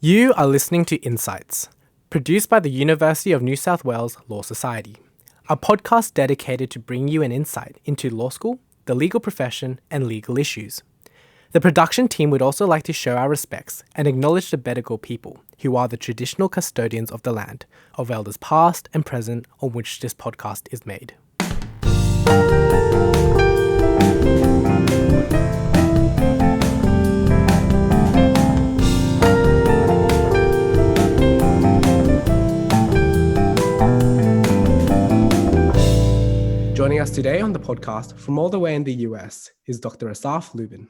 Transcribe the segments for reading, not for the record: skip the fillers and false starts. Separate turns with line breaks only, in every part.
You are listening to InCites, produced by the University of New South Wales Law Society, a podcast dedicated to bring you an insight into law school, the legal profession, and legal issues. The production team would also like to show our respects and acknowledge the Bedegal people, who are the traditional custodians of the land, of elders past and present on which this podcast is made. Joining us today on the podcast from all the way in the US is Dr. Asaf Lubin.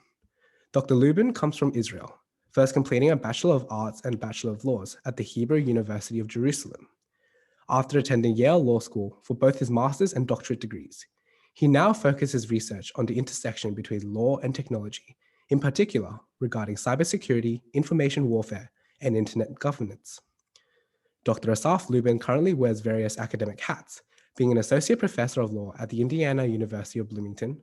Dr. Lubin comes from Israel, first completing a Bachelor of Arts and Bachelor of Laws at the Hebrew University of Jerusalem. After attending Yale Law School for both his Masters and Doctorate degrees, he now focuses research on the intersection between law and technology, in particular regarding cybersecurity, information warfare, and internet governance. Dr. Asaf Lubin currently wears various academic hats, being an associate professor of law at the Indiana University of Bloomington,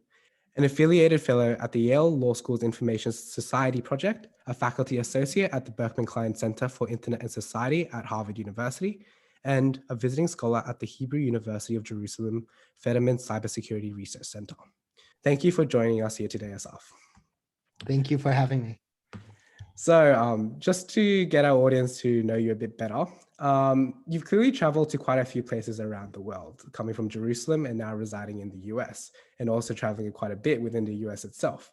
an affiliated fellow at the Yale Law School's Information Society Project, a faculty associate at the Berkman Klein Center for Internet and Society at Harvard University, and a visiting scholar at the Hebrew University of Jerusalem Federman Cybersecurity Research Center. Thank you for joining us here today, Asaf.
Thank you for having me.
So just to get our audience to know you a bit better, you've clearly traveled to quite a few places around the world, coming from Jerusalem and now residing in the US, and also traveling quite a bit within the US itself.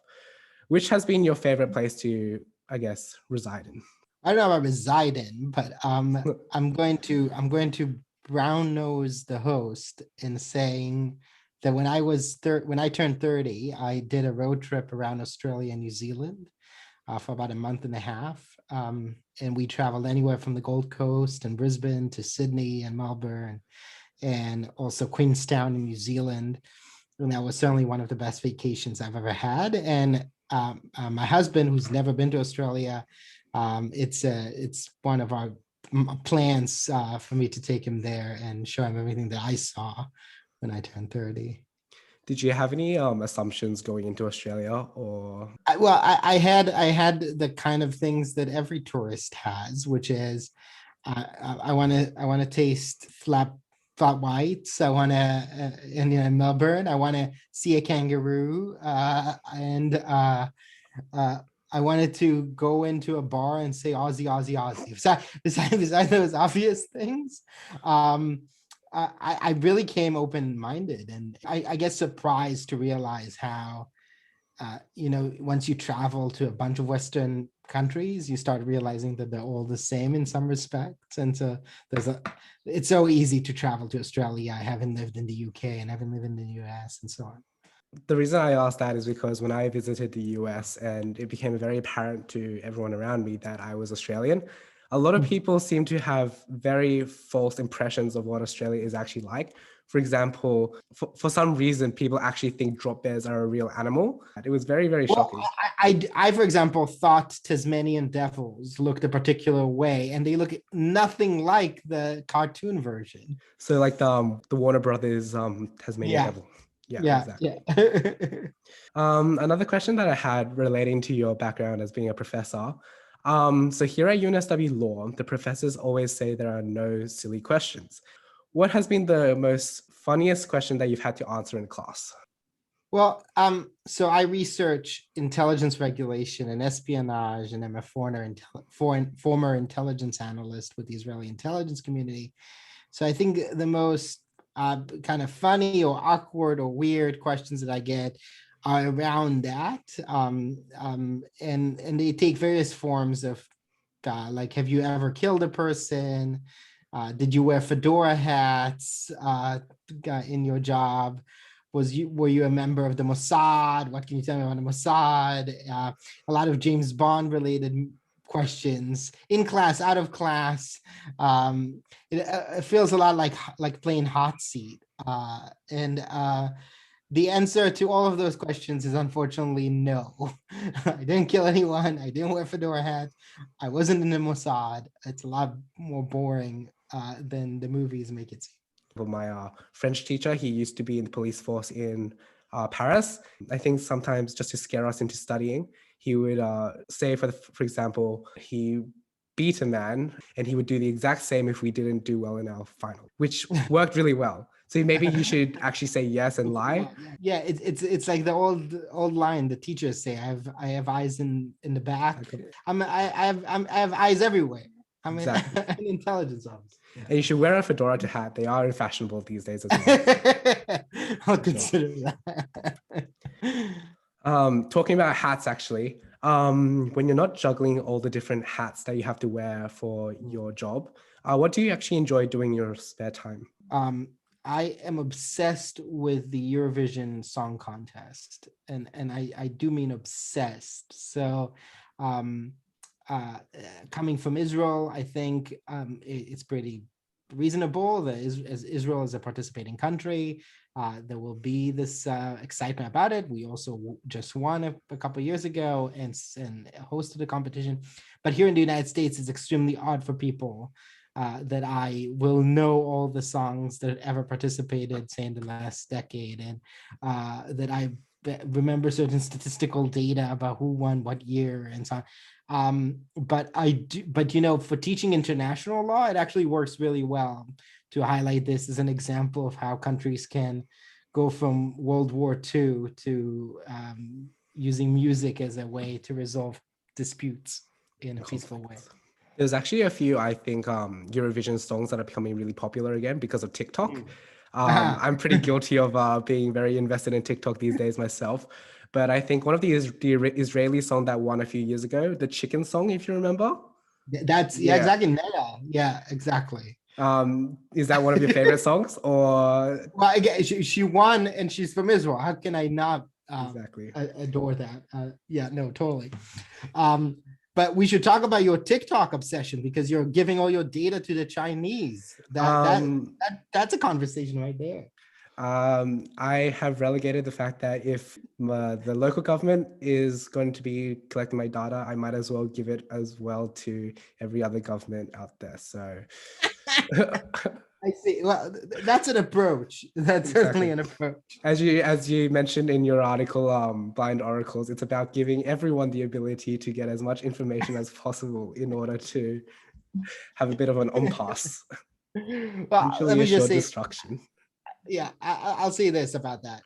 Which has been your favorite place to, I guess, reside in?
I don't know about reside in, but I'm going to brown nose the host in saying that when I turned 30, I did a road trip around Australia and New Zealand for about a month and a half. And we traveled anywhere from the Gold Coast and Brisbane to Sydney and Melbourne and also Queenstown in New Zealand. And that was certainly one of the best vacations I've ever had. And my husband, who's never been to Australia, it's one of our plans for me to take him there and show him everything that I saw when I turned 30.
Did you have any assumptions going into Australia, or?
I had the kind of things that every tourist has, which is I want to taste flat whites. I want to in Melbourne. I want to see a kangaroo, and I wanted to go into a bar and say Aussie, Aussie, Aussie. Besides those obvious things, I really came open-minded, and I get surprised to realize how, once you travel to a bunch of Western countries, you start realizing that they're all the same in some respects. And so it's so easy to travel to Australia. I haven't lived in the UK and haven't lived in the US and so on.
The reason I asked that is because when I visited the US and it became very apparent to everyone around me that I was Australian, a lot of people seem to have very false impressions of what Australia is actually like. For example, for some reason, people actually think drop bears are a real animal. It was very, very shocking.
I, for example, thought Tasmanian devils looked a particular way, and they look nothing like the cartoon version.
So like the Warner Brothers Tasmanian devil. Yeah, exactly.
Yeah.
Another question that I had relating to your background as being a professor. So here at UNSW Law, the professors always say there are no silly questions. What has been the most funniest question that you've had to answer in class?
Well, so I research intelligence regulation and espionage, and I'm a former intelligence analyst with the Israeli intelligence community. So I think the most kind of funny or awkward or weird questions that I get are around that, and they take various forms of like, have you ever killed a person? Did you wear fedora hats in your job? Were you a member of the Mossad? What can you tell me about the Mossad? A lot of James Bond related questions in class, out of class. It feels a lot like playing hot seat, and the answer to all of those questions is unfortunately no. I didn't kill anyone. I didn't wear fedora hats. I wasn't in the Mossad. It's a lot more boring than the movies make it seem.
My French teacher, he used to be in the police force in Paris. I think sometimes just to scare us into studying, he would say, for example, he beat a man, and he would do the exact same if we didn't do well in our final, which worked really well. So maybe you should actually say yes and lie.
Yeah, it's like the old line the teachers say. I have eyes in the back. I have eyes everywhere. I'm
Exactly.
an intelligence officer. Yeah.
And you should wear a fedora to hat. They are fashionable these days as well.
I'll consider that.
Talking about hats, actually, when you're not juggling all the different hats that you have to wear for your job, what do you actually enjoy doing in your spare time?
I am obsessed with the Eurovision Song Contest, and I do mean obsessed. So, coming from Israel, I think it's pretty reasonable that as Israel is a participating country, there will be this excitement about it. We also just won a couple of years ago and hosted a competition. But here in the United States, it's extremely odd for people that I will know all the songs that ever participated, say, in the last decade, and that I remember certain statistical data about who won what year and so on. But for teaching international law, it actually works really well to highlight this as an example of how countries can go from World War II to using music as a way to resolve disputes in a peaceful way.
There's actually a few, I think, Eurovision songs that are becoming really popular again because of TikTok. I'm pretty guilty of being very invested in TikTok these days myself. But I think one of the Israeli song that won a few years ago, the chicken song, if you remember.
That's exactly. Neda. Yeah, exactly.
Is that one of your favorite songs? Or
well, again, she won and she's from Israel. How can I not
exactly
adore that? Yeah, no, totally. But we should talk about your TikTok obsession because you're giving all your data to the Chinese. That's a conversation right there.
I have relegated the fact that if the local government is going to be collecting my data, I might as well give it as well to every other government out there. So
I see. Well, that's an approach. That's certainly an approach.
As you mentioned in your article, Blind Oracles, it's about giving everyone the ability to get as much information as possible in order to have a bit of an on-pass.
Well, let me just say,
destruction.
Yeah, I'll say this about that.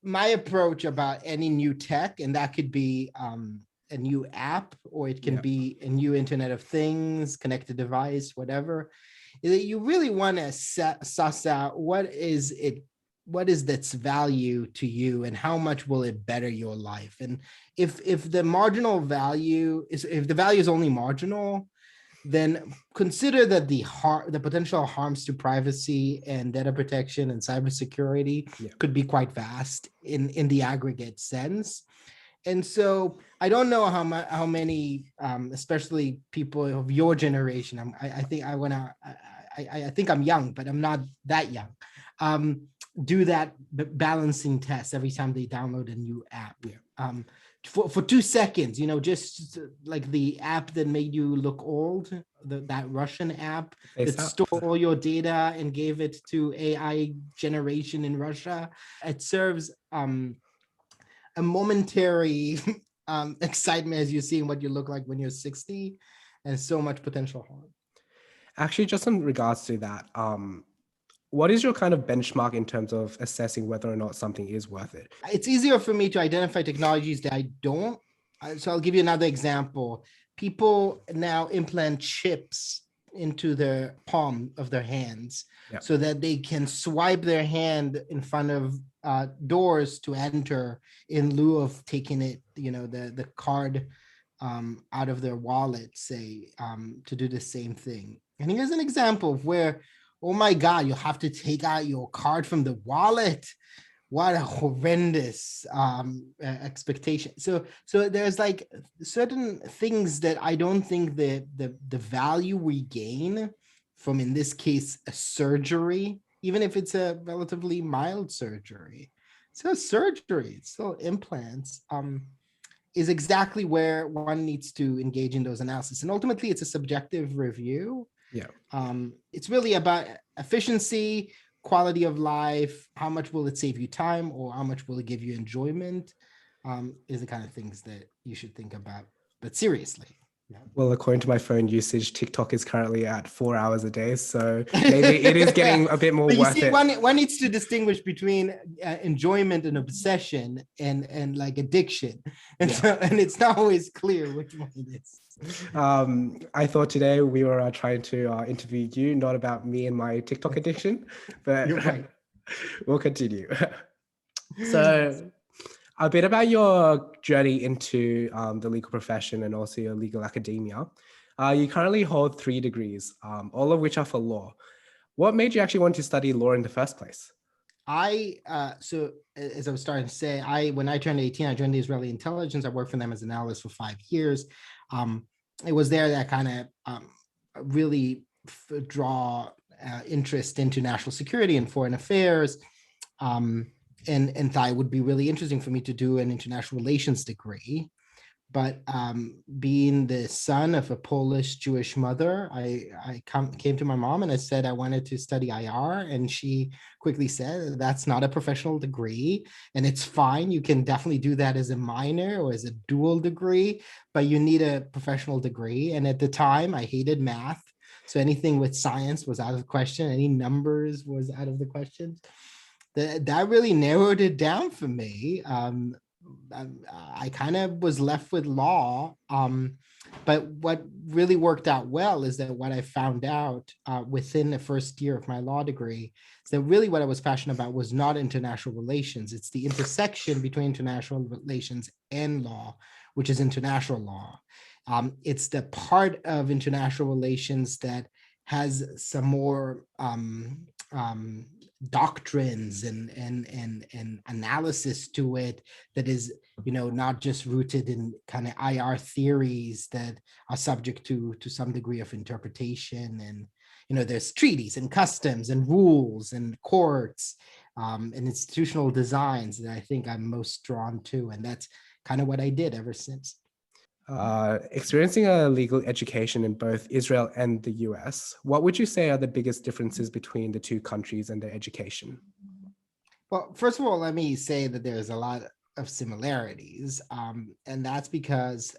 My approach about any new tech, and that could be a new app, or it can be a new Internet of Things, connected device, whatever, is that you really want to suss out what is its value to you and how much will it better your life. And if the value is only marginal, then consider that the potential harms to privacy and data protection and cybersecurity could be quite vast in the aggregate sense. And so I don't know how many, especially people of your generation. I think I'm young, but I'm not that young. Do that balancing test every time they download a new app. For 2 seconds, just like the app that made you look old, that Russian app that stole all your data and gave it to AI generation in Russia. It serves a momentary excitement as you see what you look like when you're 60, and so much potential harm.
Actually, just in regards to that, what is your kind of benchmark in terms of assessing whether or not something is worth it?
It's easier for me to identify technologies that I don't. So I'll give you another example. People now implant chips into the palm of their hands so that they can swipe their hand in front of doors to enter in lieu of taking it, the card out of their wallet, say, to do the same thing. And here's an example of where, oh my God, you'll have to take out your card from the wallet. What a horrendous expectation. So there's like certain things that I don't think the value we gain from, in this case, a surgery, even if it's a relatively mild surgery, so surgery, it's still implants, is exactly where one needs to engage in those analysis. And ultimately, it's a subjective review. It's really about efficiency, quality of life, how much will it save you time, or how much will it give you enjoyment, is the kind of things that you should think about, but seriously.
Well, according to my phone usage, TikTok is currently at 4 hours a day. So maybe it is getting a bit more
But you
worth
see,
it.
one needs to distinguish between enjoyment and obsession and like addiction. And so, and it's not always clear which one it is.
I thought today we were trying to interview you, not about me and my TikTok addiction, but
You're right.
we'll continue. So a bit about your journey into the legal profession and also your legal academia. You currently hold 3 degrees, all of which are for law. What made you actually want to study law in the first place?
So as I was starting to say, when I turned 18, I joined the Israeli intelligence. I worked for them as an analyst for 5 years. It was there that kind of really draw interest into national security and foreign affairs. And thought it would be really interesting for me to do an international relations degree. But being the son of a Polish Jewish mother, I came to my mom and I said I wanted to study IR, and she quickly said that's not a professional degree, and it's fine. You can definitely do that as a minor or as a dual degree, but you need a professional degree. And at the time, I hated math, so anything with science was out of the question. Any numbers was out of the question. That really narrowed it down for me. I kind of was left with law. But what really worked out well is that what I found out within the first year of my law degree is that really what I was passionate about was not international relations. It's the intersection between international relations and law, which is international law. It's the part of international relations that has some more doctrines and analysis to it that is, not just rooted in kind of IR theories that are subject to some degree of interpretation. And there's treaties and customs and rules and courts and institutional designs that I think I'm most drawn to, and that's kind of what I did ever since.
Experiencing a legal education in both Israel and the US, what would you say are the biggest differences between the two countries and their education?
Well, first of all, let me say that there's a lot of similarities, and that's because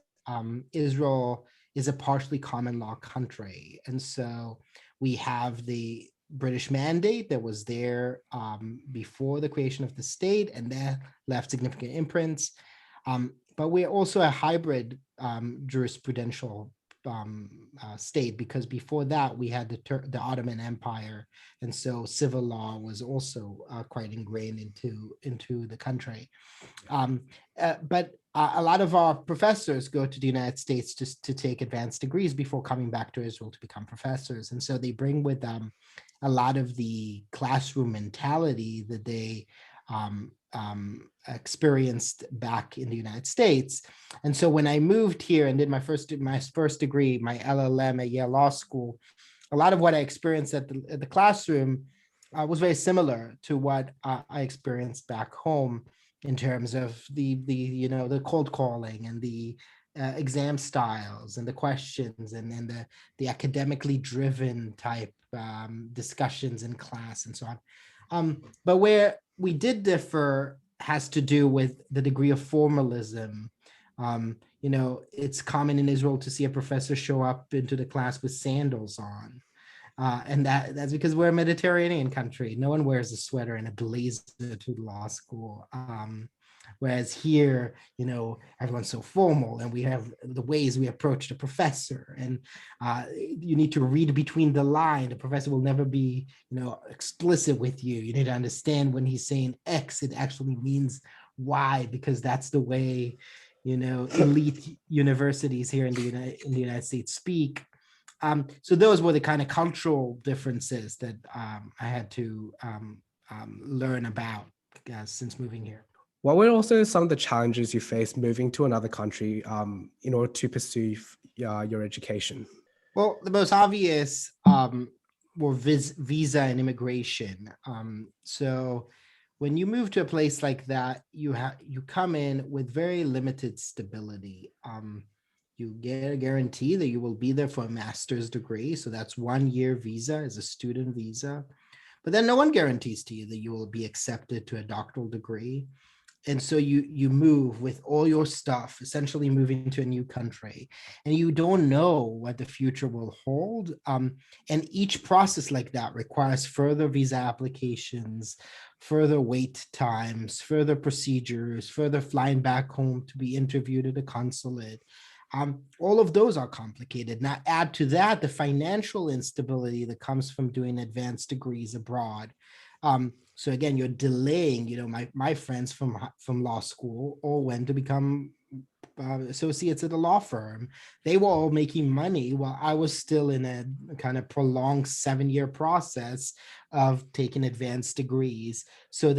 Israel is a partially common law country. And so we have the British mandate that was there before the creation of the state, and that left significant imprints. But we're also a hybrid jurisprudential state, because before that we had the Ottoman Empire, and so civil law was also quite ingrained into the country. But a lot of our professors go to the United States just to take advanced degrees before coming back to Israel to become professors, and so they bring with them a lot of the classroom mentality that they experienced back in the United States. And so when I moved here and did my first degree, my LLM at Yale Law School, a lot of what I experienced at the classroom was very similar to what I experienced back home in terms of the cold calling and the exam styles and the questions and then the academically driven type discussions in class and so on. But where we did differ has to do with the degree of formalism. It's common in Israel to see a professor show up into the class with sandals on. And that's because we're a Mediterranean country. No one wears a sweater and a blazer to law school. Whereas here, everyone's so formal, and we have the ways we approach the professor, and you need to read between the lines. The professor will never be, explicit with you. You need to understand when he's saying X, it actually means Y, because that's the way, elite universities here in the United States speak. So those were the kind of cultural differences that I had to learn about since moving here.
What were also some of the challenges you faced moving to another country in order to pursue your education?
Well, the most obvious were visa and immigration. So when you move to a place like that, you come in with very limited stability. You get a guarantee that you will be there for a master's degree. So that's 1 year visa as a student visa. But then no one guarantees to you that you will be accepted to a doctoral degree. And so you move with all your stuff, essentially moving to a new country, and you don't know what the future will hold. And each process like that requires further visa applications, further wait times, further procedures, further flying back home to be interviewed at a consulate. All of those are complicated. Now, add to that the financial instability that comes from doing advanced degrees abroad. So again, you're delaying, my friends from law school all went to become associates at a law firm. They were all making money while I was still in a kind of prolonged 7-year process of taking advanced degrees. So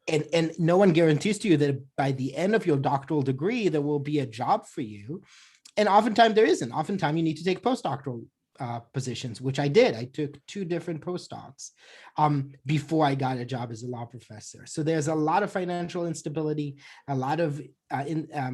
and no one guarantees to you that by the end of your doctoral degree, there will be a job for you. And oftentimes there isn't. Oftentimes you need to take postdoctoral positions, which I did. I took 2 different postdocs before I got a job as a law professor. So there's a lot of financial instability, a lot of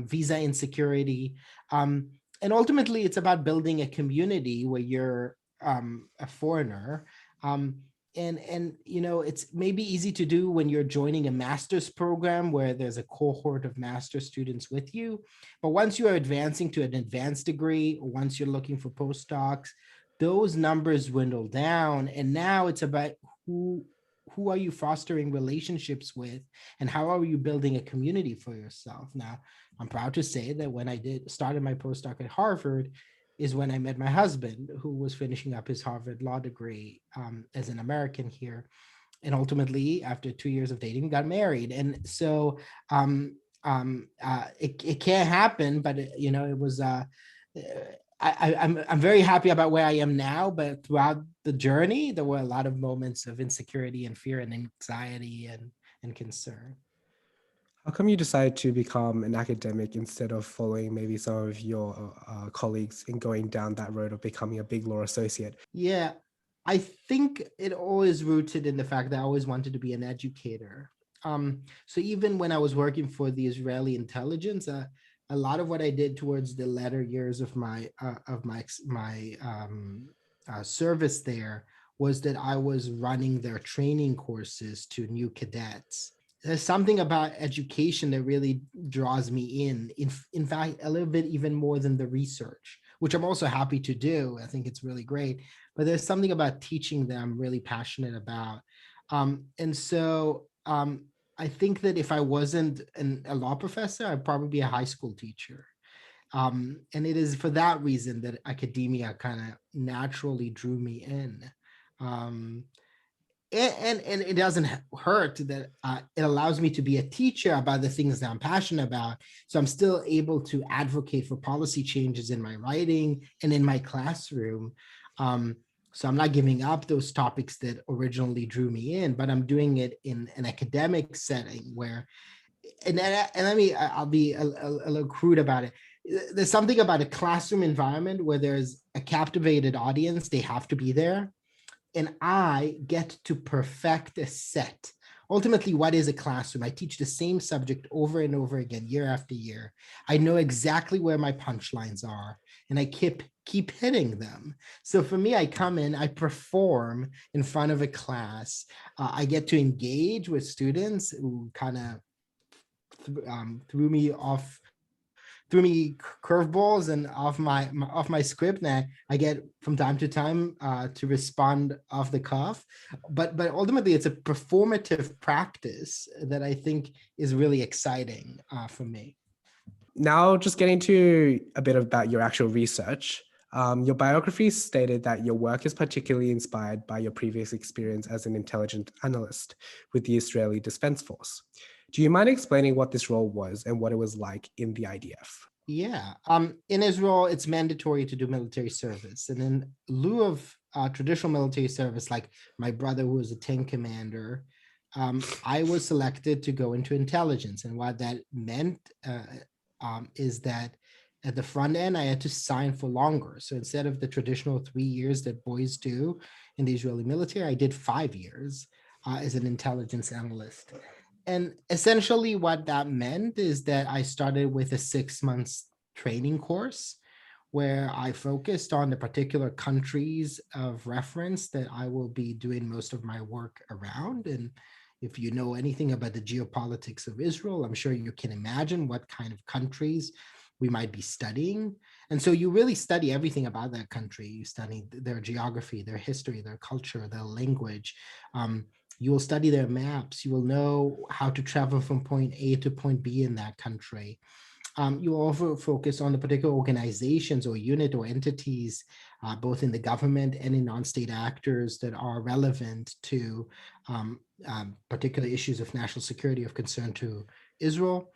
visa insecurity. And ultimately, it's about building a community where you're a foreigner. And it's maybe easy to do when you're joining a master's program where there's a cohort of master's students with you. But once you are advancing to an advanced degree, or once you're looking for postdocs, those numbers dwindle down. And now it's about who are you fostering relationships with, and how are you building a community for yourself? Now, I'm proud to say that when I started my postdoc at Harvard is when I met my husband, who was finishing up his Harvard law degree as an American here. And ultimately, after 2 years of dating, we got married. And so it can't happen, but it was I'm very happy about where I am now, but throughout the journey, there were a lot of moments of insecurity and fear and anxiety and concern.
How come you decided to become an academic instead of following maybe some of your colleagues in going down that road of becoming a big law associate?
Yeah, I think it always rooted in the fact that I always wanted to be an educator. So even when I was working for the Israeli intelligence, a lot of what I did towards the latter years of my service there was that I was running their training courses to new cadets. There's something about education that really draws me in fact, a little bit even more than the research, which I'm also happy to do. I think it's really great, but there's something about teaching that I'm really passionate about. And so I think that if I wasn't a law professor, I'd probably be a high school teacher. And it is for that reason that academia kind of naturally drew me in. And it doesn't hurt that it allows me to be a teacher about the things that I'm passionate about. So I'm still able to advocate for policy changes in my writing and in my classroom. So I'm not giving up those topics that originally drew me in, but I'm doing it in an academic setting where, I'll be a little crude about it. There's something about a classroom environment where there's a captivated audience. They have to be there. And I get to perfect a set. Ultimately, what is a classroom? I teach the same subject over and over again, year after year. I know exactly where my punchlines are, and I keep hitting them. So for me, I come in, I perform in front of a class. I get to engage with students who kind of threw me curveballs and off my script. And I get from time to time to respond off the cuff, but ultimately it's a performative practice that I think is really exciting for me.
Now, just getting to a bit about your actual research. Your biography stated that your work is particularly inspired by your previous experience as an intelligence analyst with the Israeli Defense Force. Do you mind explaining what this role was and what it was like in the IDF?
Yeah. In Israel, it's mandatory to do military service. And in lieu of traditional military service, like my brother, who was a tank commander, I was selected to go into intelligence. And what that meant is that at the front end, I had to sign for longer. So instead of the traditional 3 years that boys do in the Israeli military, I did 5 years as an intelligence analyst. And essentially what that meant is that I started with a 6 months training course where I focused on the particular countries of reference that I will be doing most of my work around. And If you know anything about the geopolitics of Israel, I'm sure you can imagine what kind of countries we might be studying. And so you really study everything about that country. You study their geography, their history, their culture, their language. You will study their maps. You will know how to travel from point A to point B in that country. You also focus on the particular organizations or unit or entities, both in the government and in non-state actors that are relevant to particular issues of national security of concern to Israel.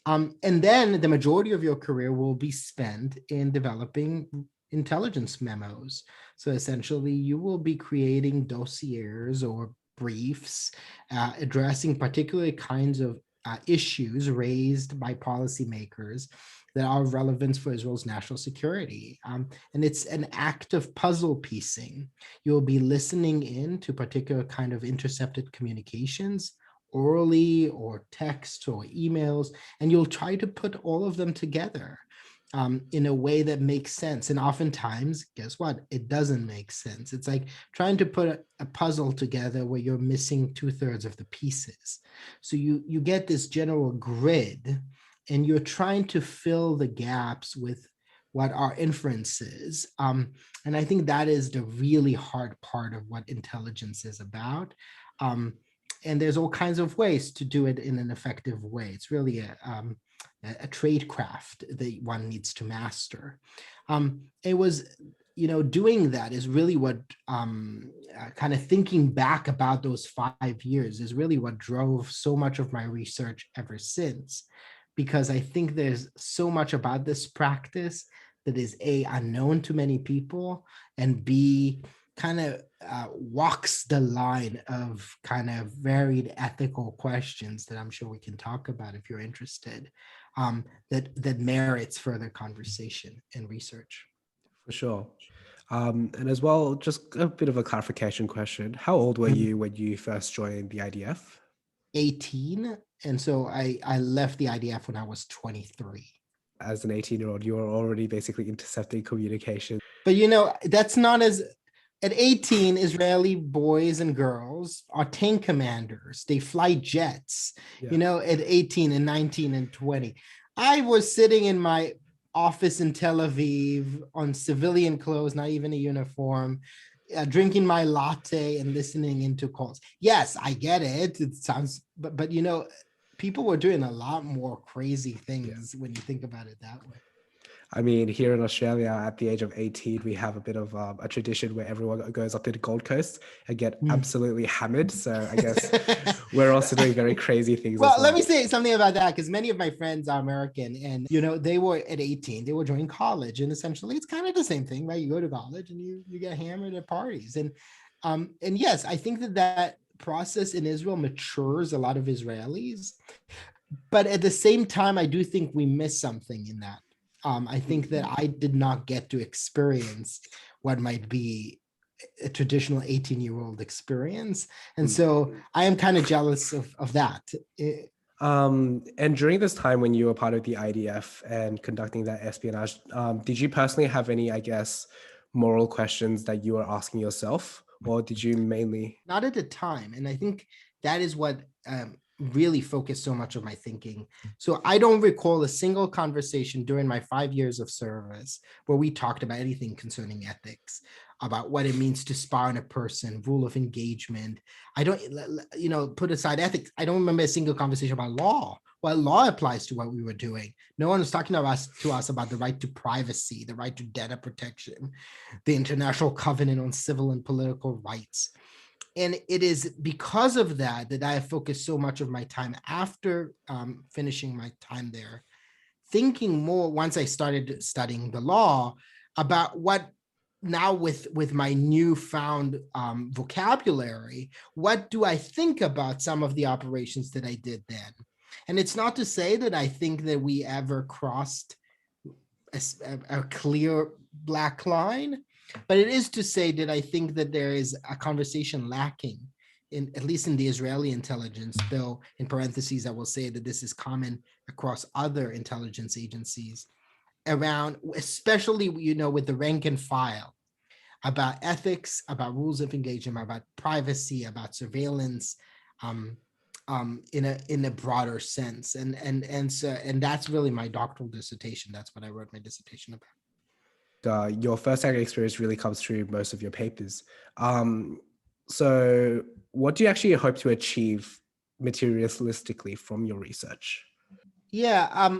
And then the majority of your career will be spent in developing intelligence memos. So essentially, you will be creating dossiers or briefs addressing particular kinds of issues raised by policymakers that are of relevance for Israel's national security. And it's an act of puzzle piecing. You'll be listening in to particular kind of intercepted communications, orally or text or emails, and you'll try to put all of them together in a way that makes sense. And oftentimes, guess what? It doesn't make sense. It's like trying to put a puzzle together where you're missing 2/3 of the pieces. So you get this general grid, and you're trying to fill the gaps with what are inferences. And I think that is the really hard part of what intelligence is about. And there's all kinds of ways to do it in an effective way. It's really a trade craft that one needs to master. It was, doing that is really what kind of thinking back about those 5 years is really what drove so much of my research ever since, because I think there's so much about this practice that is A, unknown to many people, and B, kind of walks the line of kind of varied ethical questions that I'm sure we can talk about if you're interested, that merits further conversation and research.
For sure. And as well, just a bit of a clarification question. How old were you when you first joined the IDF?
18. And so I left the IDF when I was 23.
As an 18-year-old, you were already basically intercepting communication.
But that's not as, at 18, Israeli boys and girls are tank commanders. They fly jets, at 18 and 19 and 20. I was sitting in my office in Tel Aviv on civilian clothes, not even a uniform, drinking my latte and listening into calls. Yes, I get it. It sounds, but people were doing a lot more crazy things when you think about it that way.
I mean, here in Australia, at the age of 18, we have a bit of a tradition where everyone goes up to the Gold Coast and get absolutely hammered. So I guess we're also doing very crazy things.
Well, let me say something about that, because many of my friends are American, and they were at 18, they were joining college, and essentially it's kind of the same thing, right? You go to college and you get hammered at parties, and yes, I think that process in Israel matures a lot of Israelis, but at the same time, I do think we miss something in that. I think that I did not get to experience what might be a traditional 18-year-old experience. And so I am kind of jealous of that.
And during this time when you were part of the IDF and conducting that espionage, did you personally have any, I guess, moral questions that you were asking yourself, or did you mainly?
Not at the time. And I think that is what really focused so much of my thinking. So I don't recall a single conversation during my 5 years of service where we talked about anything concerning ethics, about what it means to spy on a person, rule of engagement. I don't, put aside ethics, I don't remember a single conversation about law. What law applies to what we were doing. No one was talking to us about the right to privacy, the right to data protection, the International Covenant on Civil and Political Rights. And it is because of that I have focused so much of my time after finishing my time there, thinking more once I started studying the law about what now with my newfound vocabulary, what do I think about some of the operations that I did then? And it's not to say that I think that we ever crossed a clear black line, but it is to say that I think that there is a conversation lacking, at least in the Israeli intelligence, though in parentheses, I will say that this is common across other intelligence agencies around, especially, with the rank and file, about ethics, about rules of engagement, about privacy, about surveillance, in a broader sense, and that's really my doctoral dissertation. That's what I wrote my dissertation about.
Your first-hand experience really comes through most of your papers. So what do you actually hope to achieve materialistically from your research?
Yeah,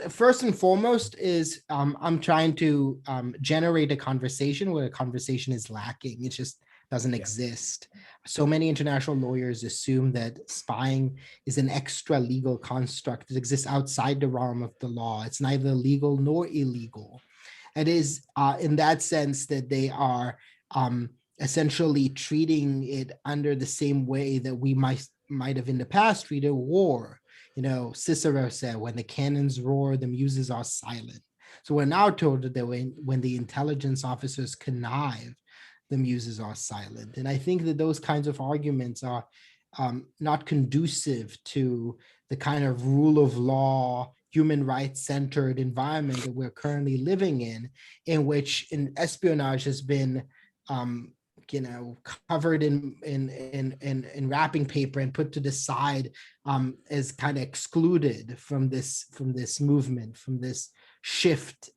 first and foremost is I'm trying to generate a conversation where a conversation is lacking. It just doesn't exist. So many international lawyers assume that spying is an extra legal construct that exists outside the realm of the law. It's neither legal nor illegal. It is in that sense that they are essentially treating it under the same way that we might have in the past treated war. Cicero said, when the cannons roar, the muses are silent. So we're now told that when the intelligence officers connive, the muses are silent. And I think that those kinds of arguments are not conducive to the kind of rule of law, human rights centered environment that we're currently living in which espionage has been covered in wrapping paper and put to the side as kind of excluded from this movement, from this shift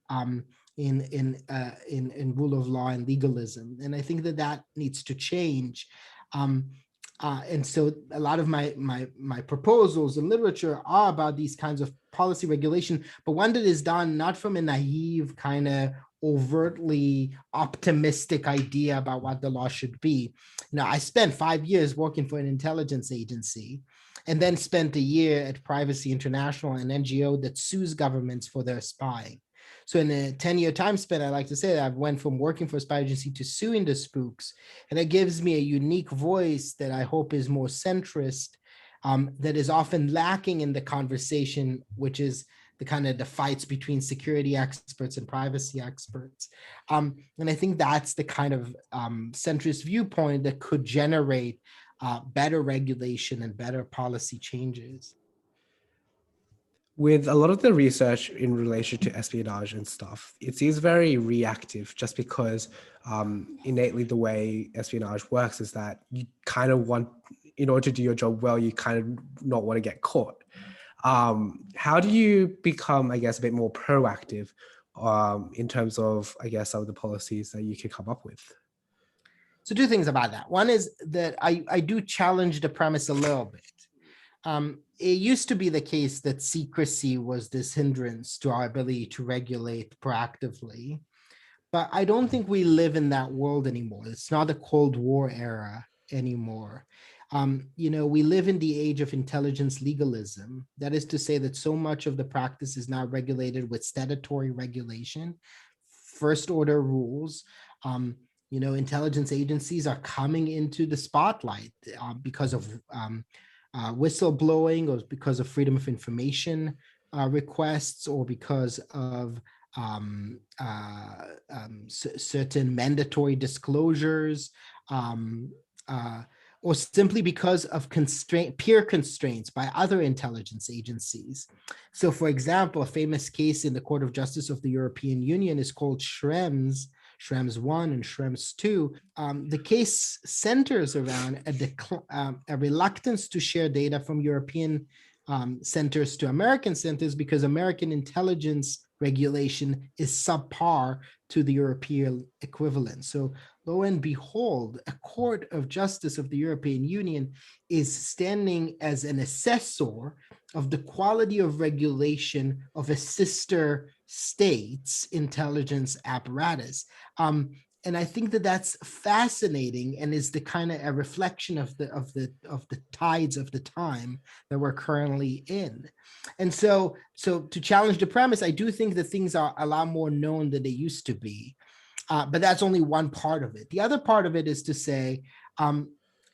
in rule of law and legalism. And I think that needs to change. And so a lot of my proposals in literature are about these kinds of policy regulation, but one that is done not from a naive kind of overtly optimistic idea about what the law should be. I spent 5 years working for an intelligence agency and then spent a year at Privacy International, an NGO that sues governments for their spying. So in a 10-year time span, I like to say that I've went from working for a spy agency to suing the spooks. And it gives me a unique voice that I hope is more centrist, that is often lacking in the conversation, which is the fights between security experts and privacy experts. And I think that's the kind of centrist viewpoint that could generate better regulation and better policy changes.
With a lot of the research in relation to espionage and stuff, it seems very reactive just because innately the way espionage works is that you kind of want, in order to do your job well, you kind of not want to get caught. How do you become, I guess, a bit more proactive in terms of, I guess, some of the policies that you could come up with?
So 2 things about that. One is that I do challenge the premise a little bit. It used to be the case that secrecy was this hindrance to our ability to regulate proactively, but I don't think we live in that world anymore. It's not the Cold War era anymore. We live in the age of intelligence legalism. That is to say that so much of the practice is now regulated with statutory regulation, first order rules. Intelligence agencies are coming into the spotlight because of whistleblowing, or because of freedom of information requests, or because of certain mandatory disclosures, or simply because of peer constraints by other intelligence agencies. So, for example, a famous case in the Court of Justice of the European Union is called Schrems 1 and Schrems 2. The case centers around a reluctance to share data from European centers to American centers because American intelligence regulation is subpar to the European equivalent. So lo and behold, a Court of Justice of the European Union is standing as an assessor of the quality of regulation of a sister state's intelligence apparatus. And I think that that's fascinating and is the kind of a reflection of the tides of the time that we're currently in. And so to challenge the premise, I do think that things are a lot more known than they used to be. But that's only one part of it. The other part of it is to say,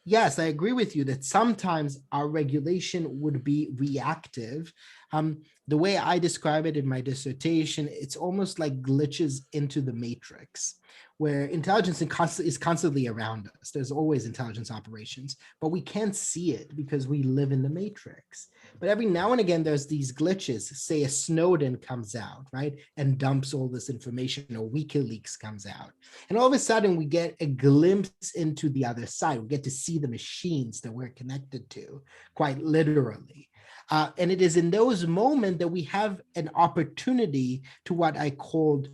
yes, I agree with you that sometimes our regulation would be reactive, The way I describe it in my dissertation, it's almost like glitches into the matrix, where intelligence is constantly around us. There's always intelligence operations, but we can't see it because we live in the matrix. But every now and again, there's these glitches. Say a Snowden comes out, right, and dumps all this information, or WikiLeaks comes out. And all of a sudden, we get a glimpse into the other side. We get to see the machines that we're connected to, quite literally. And it is in those moments that we have an opportunity to what I called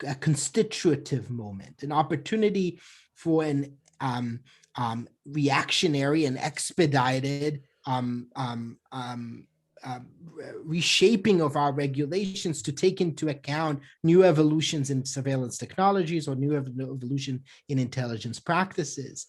a constitutive moment, an opportunity for an reactionary and expedited reshaping of our regulations to take into account new evolutions in surveillance technologies or new evolution in intelligence practices.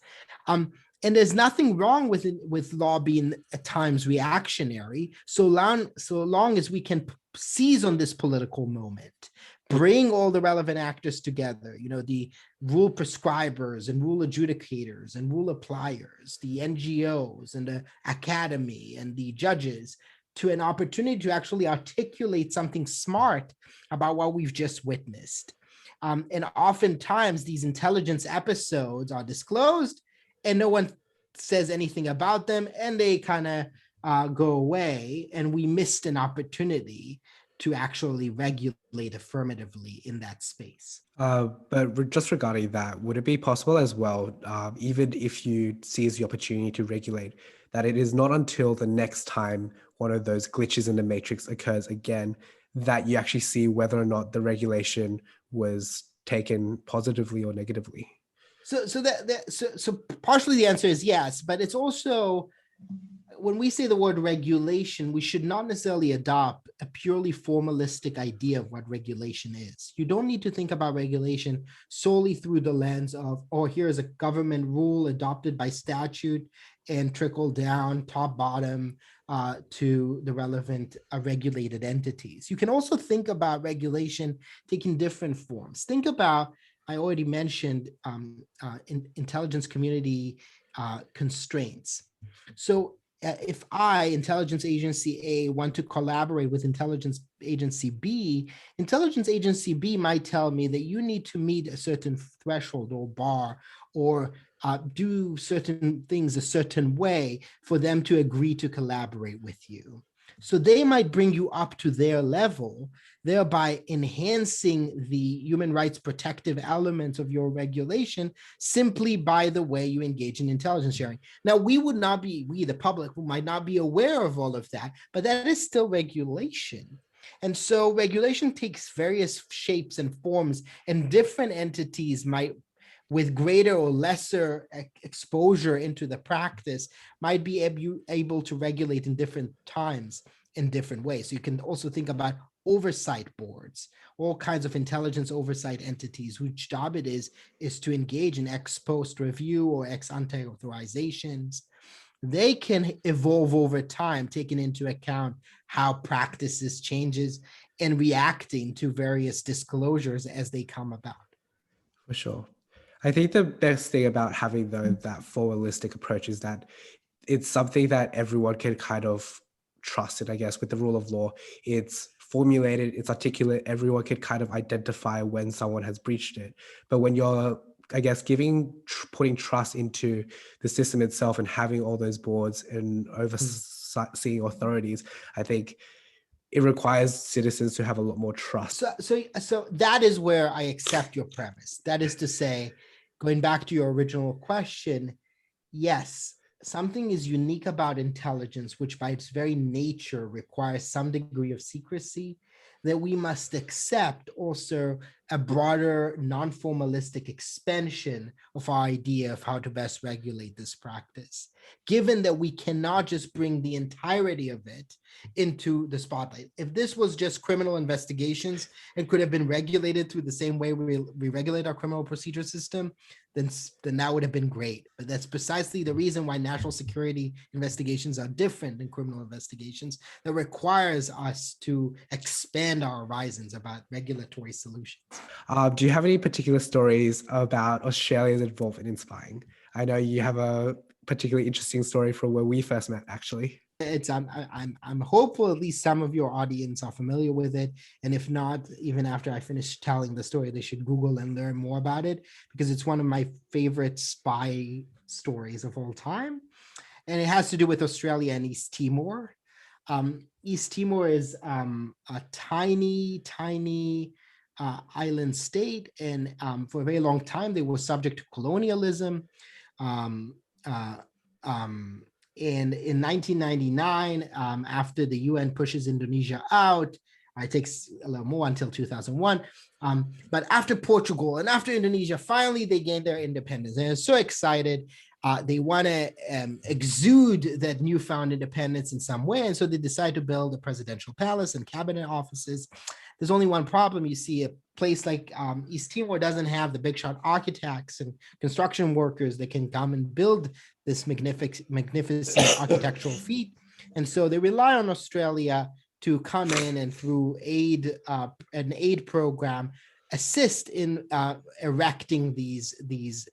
And there's nothing wrong with law being at times reactionary, so long as we can seize on this political moment, bring all the relevant actors together, the rule prescribers and rule adjudicators and rule appliers, the NGOs and the academy and the judges, to an opportunity to actually articulate something smart about what we've just witnessed. And oftentimes these intelligence episodes are disclosed and no one says anything about them, and they kind of go away, and we missed an opportunity to actually regulate affirmatively in that space.
But just regarding that, would it be possible as well, even if you seize the opportunity to regulate, that it is not until the next time one of those glitches in the matrix occurs again that you actually see whether or not the regulation was taken positively or negatively?
So partially the answer is yes, but it's also, when we say the word regulation, we should not necessarily adopt a purely formalistic idea of what regulation is. You don't need to think about regulation solely through the lens of, here's a government rule adopted by statute and trickle down top bottom to the relevant regulated entities. You can also think about regulation taking different forms. Think about, I already mentioned intelligence community constraints. So if I, intelligence agency A, want to collaborate with intelligence agency B might tell me that you need to meet a certain threshold or bar, or do certain things a certain way for them to agree to collaborate with you. So they might bring you up to their level, thereby enhancing the human rights protective elements of your regulation simply by the way you engage in intelligence sharing. Now, we, the public, who might not be aware of all of that, but that is still regulation. And so regulation takes various shapes and forms, and different entities might, with greater or lesser exposure into the practice, might be able to regulate in different times in different ways. So you can also think about oversight boards, all kinds of intelligence oversight entities whose job it is to engage in ex post review or ex ante authorizations. They can evolve over time, taking into account how practices changes and reacting to various disclosures as they come about.
For sure. I think the best thing about having that formalistic approach is that it's something that everyone can kind of trust in, I guess, with the rule of law. It's formulated, it's articulate, everyone can kind of identify when someone has breached it. But when you're, I guess, putting trust into the system itself and having all those boards and overseeing authorities, I think it requires citizens to have a lot more trust.
So that is where I accept your premise. That is to say, going back to your original question, yes, something is unique about intelligence, which by its very nature requires some degree of secrecy, that we must accept also a broader non-formalistic expansion of our idea of how to best regulate this practice, given that we cannot just bring the entirety of it into the spotlight. If this was just criminal investigations and could have been regulated through the same way we regulate our criminal procedure system, then that would have been great. But that's precisely the reason why national security investigations are different than criminal investigations. That requires us to expand our horizons about regulatory solutions.
Do you have any particular stories about Australia's involvement in spying? I know you have a particularly interesting story from where we first met, actually.
it's I'm hopeful at least some of your audience are familiar with it, and if not, even after I finish telling the story, they should Google and learn more about it, because it's one of my favorite spy stories of all time, and it has to do with Australia and East Timor. East Timor is a tiny island state, and for a very long time they were subject to colonialism. Um, uh, um, and in 1999, after the UN pushes Indonesia out, it takes a little more until 2001. But after Portugal and after Indonesia, finally they gained their independence. They're so excited. They want to exude that newfound independence in some way. And so they decide to build a presidential palace and cabinet offices. There's only one problem. You see, a place like East Timor doesn't have the big shot architects and construction workers that can come and build this magnificent architectural feat. And so they rely on Australia to come in and through an aid program, assist in erecting these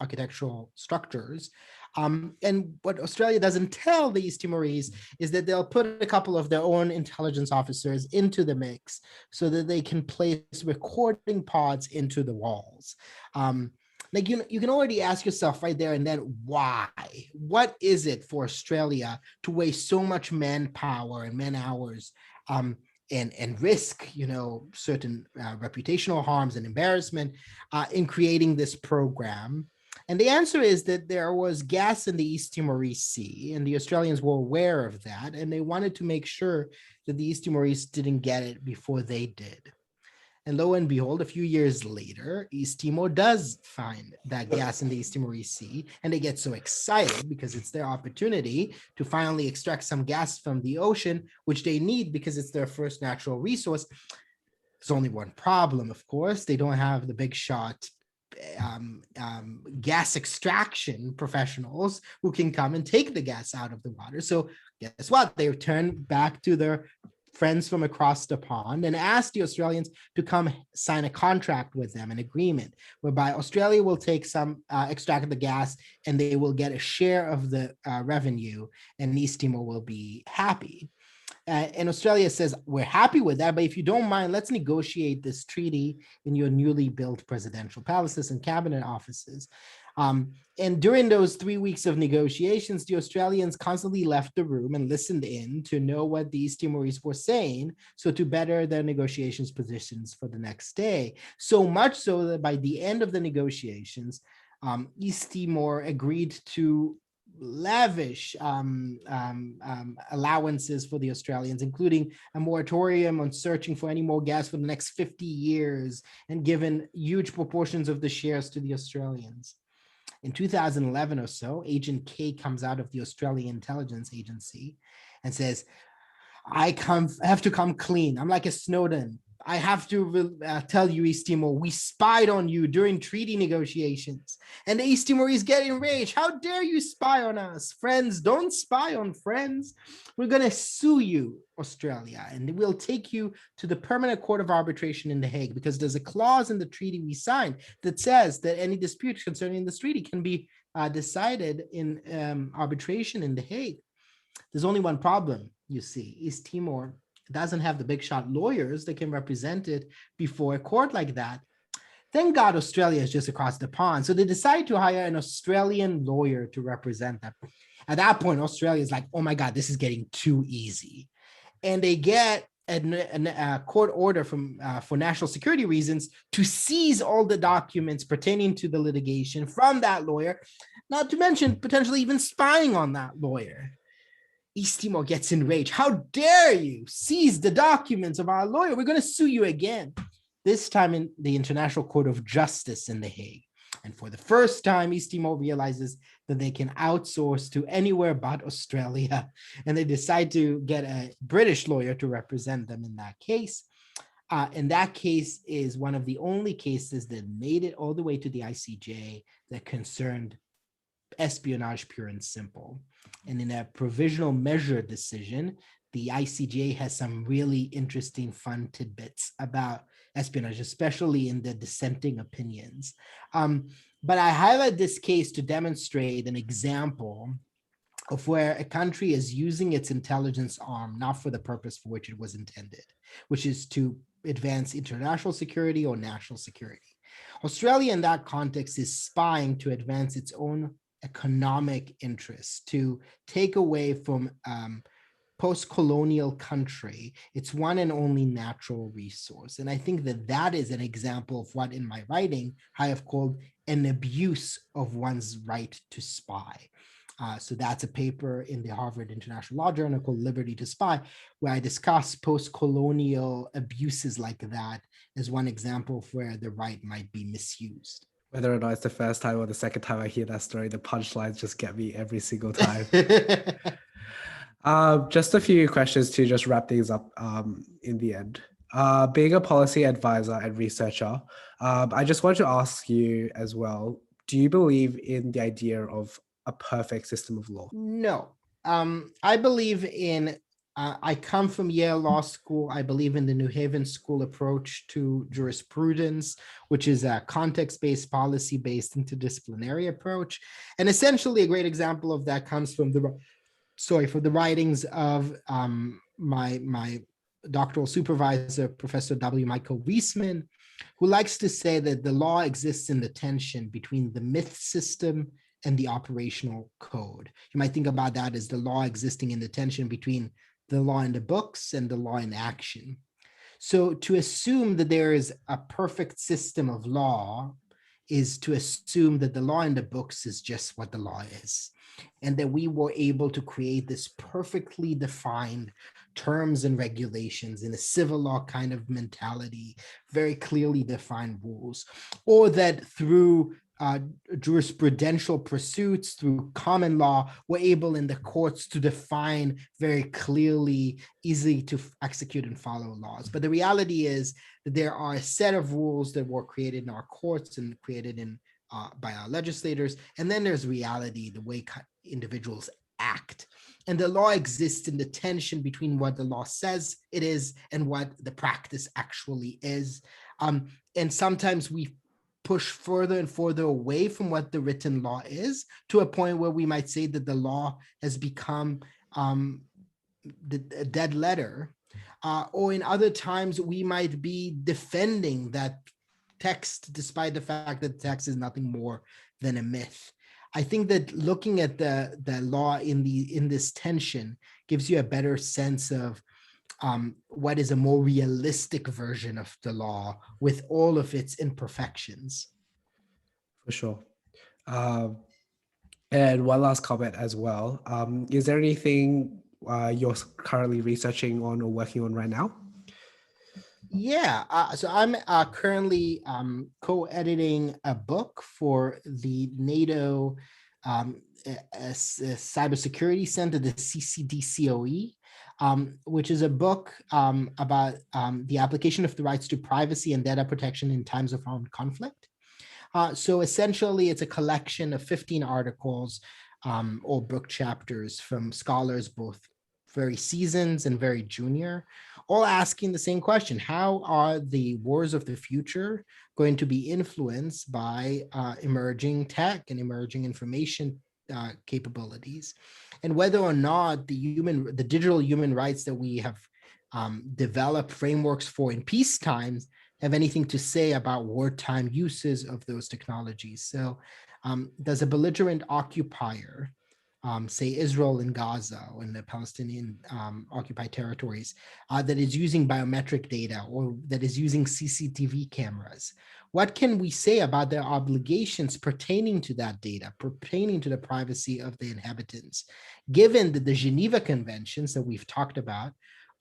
architectural structures. And what Australia doesn't tell the East Timorese is that they'll put a couple of their own intelligence officers into the mix so that they can place recording pods into the walls. Like you can already ask yourself right there and then, why? What is it for Australia to waste so much manpower and man hours and risk, certain reputational harms and embarrassment in creating this program? And the answer is that there was gas in the East Timorese Sea, and the Australians were aware of that, and they wanted to make sure that the East Timorese didn't get it before they did. And lo and behold, a few years later, East Timor does find that gas in the East Timorese Sea, and they get so excited because it's their opportunity to finally extract some gas from the ocean, which they need because it's their first natural resource. There's only one problem, of course. They don't have the big shot gas extraction professionals who can come and take the gas out of the water. So guess what? They return back to their friends from across the pond and ask the Australians to come sign a contract with them, an agreement whereby Australia will take some extract of the gas and they will get a share of the revenue, and East Timor will be happy. And Australia says, we're happy with that, but if you don't mind, let's negotiate this treaty in your newly built presidential palaces and cabinet offices. And during those 3 weeks of negotiations, the Australians constantly left the room and listened in to know what the East Timorese were saying, so to better their negotiations positions for the next day. So much so that by the end of the negotiations, East Timor agreed to lavish allowances for the Australians, including a moratorium on searching for any more gas for the next 50 years, and given huge proportions of the shares to the Australians. In 2011 or so, Agent K comes out of the Australian Intelligence Agency and says, I have to come clean. I'm like a Snowden. I have to tell you, East Timor, we spied on you during treaty negotiations. And the East Timorese get enraged. How dare you spy on us? Friends, don't spy on friends. We're going to sue you, Australia, and we'll take you to the Permanent Court of Arbitration in The Hague, because there's a clause in the treaty we signed that says that any dispute concerning this treaty can be decided in arbitration in The Hague. There's only one problem, you see. East Timor doesn't have the big shot lawyers that can represent it before a court like that. Thank God Australia is just across the pond. So they decide to hire an Australian lawyer to represent them. At that point, Australia is like, oh my God, this is getting too easy. And they get a court order for national security reasons to seize all the documents pertaining to the litigation from that lawyer, not to mention potentially even spying on that lawyer. East Timor gets enraged. How dare you seize the documents of our lawyer? We're going to sue you again. This time in the International Court of Justice in The Hague. And for the first time, East Timor realizes that they can outsource to anywhere but Australia. And they decide to get a British lawyer to represent them in that case. And that case is one of the only cases that made it all the way to the ICJ that concerned espionage, pure and simple. And in a provisional measure decision, the ICJ has some really interesting, fun tidbits about espionage, especially in the dissenting opinions. But I highlight this case to demonstrate an example of where a country is using its intelligence arm not for the purpose for which it was intended, which is to advance international security or national security. Australia in that context is spying to advance its own economic interests, to take away from post-colonial country its one and only natural resource. And I think that that is an example of what in my writing I have called an abuse of one's right to spy. So that's a paper in the Harvard International Law Journal called Liberty to Spy, where I discuss post-colonial abuses like that as one example of where the right might be misused.
Whether or not it's the first time or the second time I hear that story, the punchlines just get me every single time. Just a few questions to just wrap things up in the end. Being a policy advisor and researcher, I just want to ask you as well, do you believe in the idea of a perfect system of law?
No. I believe in, I come from Yale Law School. I believe in the New Haven School approach to jurisprudence, which is a context-based, policy-based, interdisciplinary approach. And essentially a great example of that comes from the writings of my doctoral supervisor, Professor W. Michael Wiesman, who likes to say that the law exists in the tension between the myth system and the operational code. You might think about that as the law existing in the tension between the law in the books and the law in action. So to assume that there is a perfect system of law is to assume that the law in the books is just what the law is, and that we were able to create this perfectly defined terms and regulations in a civil law kind of mentality, very clearly defined rules, or that through jurisprudential pursuits, through common law, we're able in the courts to define very clearly, easy to execute and follow laws. But the reality is that there are a set of rules that were created in our courts and created in by our legislators. And then there's reality, the way individuals act. And the law exists in the tension between what the law says it is and what the practice actually is. And sometimes we push further and further away from what the written law is, to a point where we might say that the law has become a dead letter. Or in other times, we might be defending that text, despite the fact that the text is nothing more than a myth. I think that looking at the law in this tension gives you a better sense of what is a more realistic version of the law with all of its imperfections.
For sure. And one last comment as well. Is there anything you're currently researching on or working on right now?
Yeah, so I'm currently co-editing a book for the NATO Cybersecurity Center, the CCDCOE, which is a book about the application of the rights to privacy and data protection in times of armed conflict. So essentially, it's a collection of 15 articles or book chapters from scholars, both very seasoned and very junior, all asking the same question: how are the wars of the future going to be influenced by emerging tech and emerging information capabilities, and whether or not the digital human rights that we have developed frameworks for in peace times have anything to say about wartime uses of those technologies. So does a belligerent occupier, say Israel in Gaza or in the Palestinian occupied territories, that is using biometric data or that is using CCTV cameras, what can we say about their obligations pertaining to that data, pertaining to the privacy of the inhabitants, given that the Geneva Conventions that we've talked about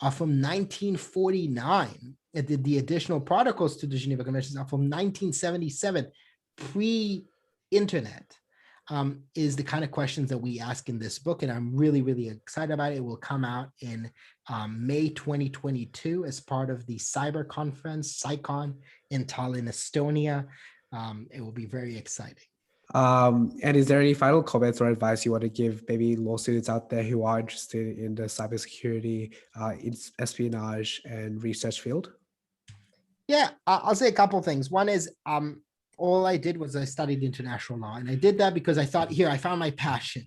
are from 1949, and the additional protocols to the Geneva Conventions are from 1977, pre-internet, is the kind of questions that we ask in this book. And I'm really, really excited about it. It will come out in May 2022 as part of the cyber conference, CyCon, in Tallinn, Estonia. It will be very exciting.
And is there any final comments or advice you want to give maybe law students out there who are interested in the cybersecurity, espionage, and research field?
Yeah, I'll say a couple things. One is all I did was I studied international law, and I did that because I thought, here, I found my passion.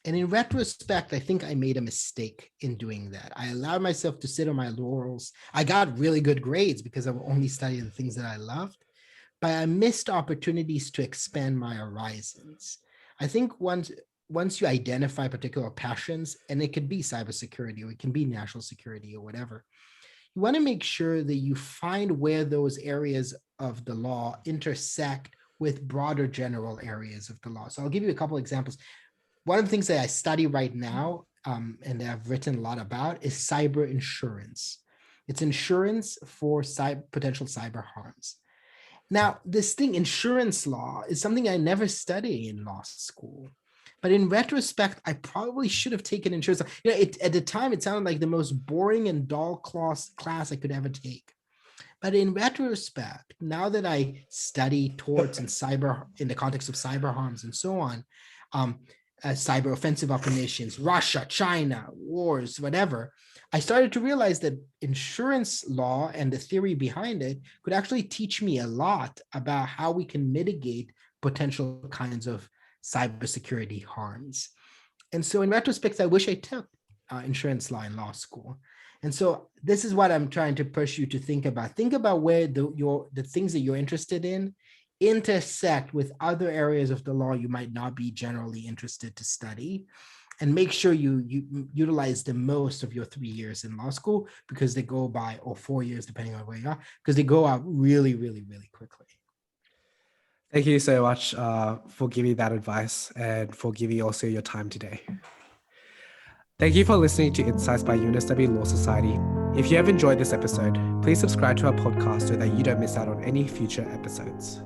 And in retrospect, I think I made a mistake in doing that. I allowed myself to sit on my laurels. I got really good grades because I would only study the things that I loved, but I missed opportunities to expand my horizons. I think once you identify particular passions, and it could be cybersecurity or it can be national security or whatever, you want to make sure that you find where those areas of the law intersect with broader general areas of the law. So I'll give you a couple examples. One of the things that I study right now, and that I've written a lot about, is cyber insurance. It's insurance for potential cyber harms. Now, this thing, insurance law, is something I never studied in law school. But in retrospect, I probably should have taken insurance. At the time, it sounded like the most boring and dull class I could ever take. But in retrospect, now that I study torts and cyber in the context of cyber harms and so on, cyber offensive operations, Russia, China, wars, whatever, I started to realize that insurance law and the theory behind it could actually teach me a lot about how we can mitigate potential kinds of cybersecurity harms. And so in retrospect, I wish I took insurance law in law school. And so this is what I'm trying to push you to think about. Think about where the things that you're interested in intersect with other areas of the law you might not be generally interested to study, and make sure you utilize the most of your 3 years in law school, because they go by, or 4 years, depending on where you are, because they go out really, really, really quickly.
Thank you so much for giving that advice and for giving also your time today. Thank you for listening to InCites by UNSW Law Society. If you have enjoyed this episode, please subscribe to our podcast so that you don't miss out on any future episodes.